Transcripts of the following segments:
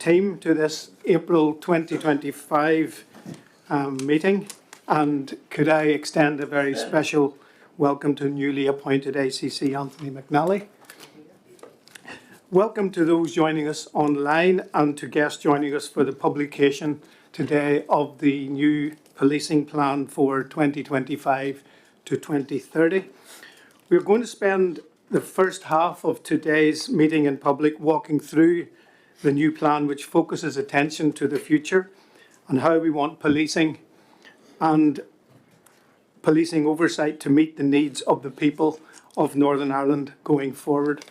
team to this April 2025 meeting, and could I extend a very special welcome to newly appointed ACC Anthony McNally. Welcome to those joining us online and to guests joining us for the publication today of the new policing plan for 2025 to 2030. We're going to spend the first half of today's meeting in public walking through the new plan, which focuses attention to the future and how we want policing and policing oversight to meet the needs of the people of Northern Ireland going forward.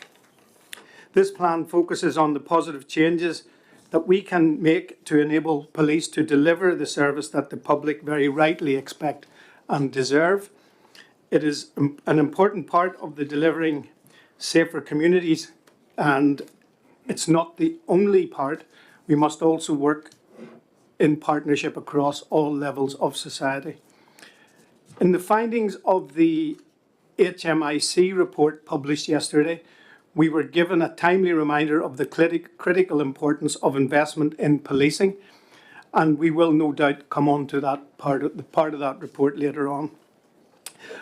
This plan focuses on the positive changes that we can make to enable police to deliver the service that the public very rightly expect and deserve. It is an important part of the delivering safer communities, and it's not the only part. We must also work in partnership across all levels of society. In the findings of the HMIC report published yesterday, we were given a timely reminder of the critical importance of investment in policing, and we will no doubt come on to that part of that report later on.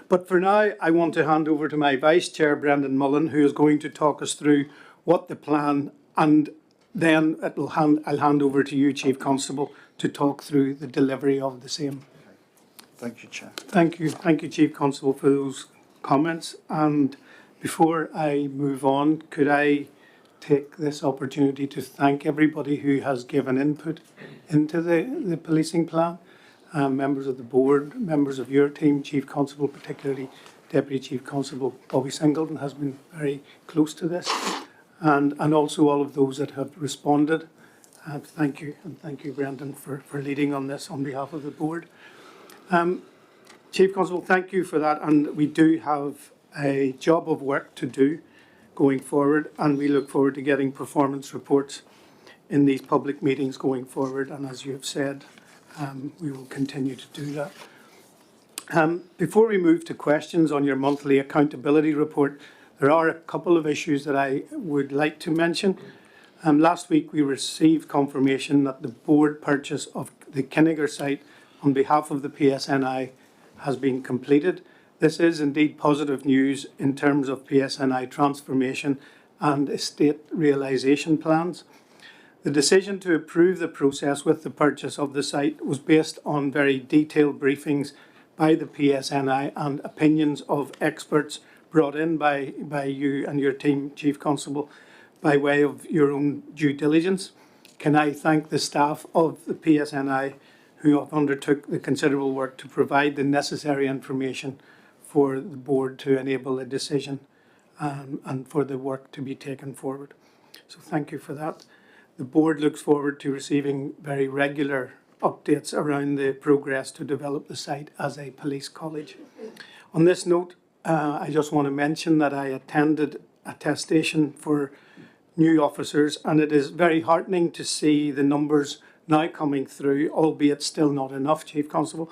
But for now, I want to hand over to my Vice Chair, Brendan Mullen, who is going to talk us through what the plan, and then I'll hand over to you, Chief Constable, to talk through the delivery of the same. Thank you, Chair. Thank you, Chief Constable, for those comments. And before I move on, could I take this opportunity to thank everybody who has given input into the policing plan, members of the board, members of your team, Chief Constable, particularly Deputy Chief Constable Bobby Singleton has been very close to this, and also all of those that have responded. Thank you, and thank you, Brendan, for leading on this on behalf of the board. Chief Constable, thank you for that, and we do have a job of work to do going forward, and we look forward to getting performance reports in these public meetings going forward, and as you have said, we will continue to do that. Before we move to questions on your monthly accountability report, there are a couple of issues that I would like to mention. Last week we received confirmation that the board purchase of the Kinnegad site on behalf of the PSNI has been completed. This is indeed positive news in terms of PSNI transformation and estate realisation plans. The decision to approve the process with the purchase of the site was based on very detailed briefings by the PSNI and opinions of experts brought in by you and your team, Chief Constable, by way of your own due diligence. Can I thank the staff of the PSNI who have undertook the considerable work to provide the necessary information for the board to enable a decision and for the work to be taken forward. So thank you for that. The board looks forward to receiving very regular updates around the progress to develop the site as a police college. On this note, I just want to mention that I attended attestation for new officers, and it is very heartening to see the numbers now coming through, albeit still not enough, Chief Constable,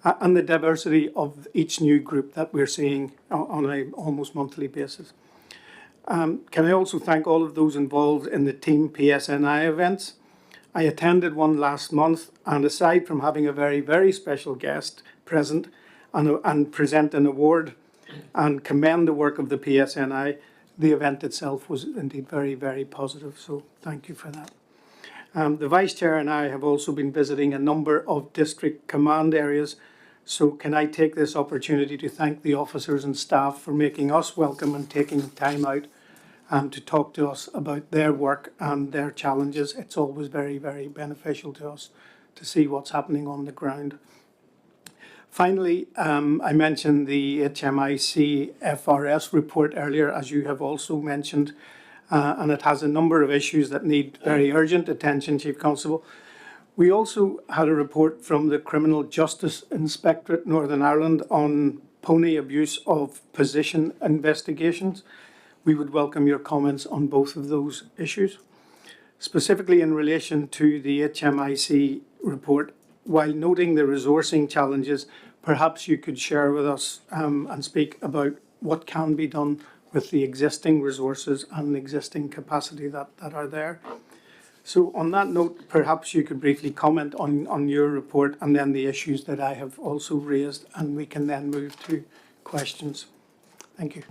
and the diversity of each new group that we're seeing on an almost monthly basis. Can I also thank all of those involved in the Team PSNI events? I attended one last month, and aside from having a very, very special guest present and present an award and commend the work of the PSNI, the event itself was indeed very, very positive, so thank you for that. The Vice Chair and I have also been visiting a number of district command areas, so can I take this opportunity to thank the officers and staff for making us welcome and taking time out to talk to us about their work and their challenges. It's always very, very beneficial to us to see what's happening on the ground. Finally, I mentioned the HMIC FRS report earlier, as you have also mentioned, and it has a number of issues that need very urgent attention, Chief Constable. We also had a report from the Criminal Justice Inspectorate Northern Ireland on pony abuse of position investigations. We would welcome your comments on both of those issues. Specifically in relation to the HMIC report, while noting the resourcing challenges, perhaps you could share with us and speak about what can be done with the existing resources and existing capacity that are there. So on that note, perhaps you could briefly comment on your report and then the issues that I have also raised, and we can then move to questions. Thank you.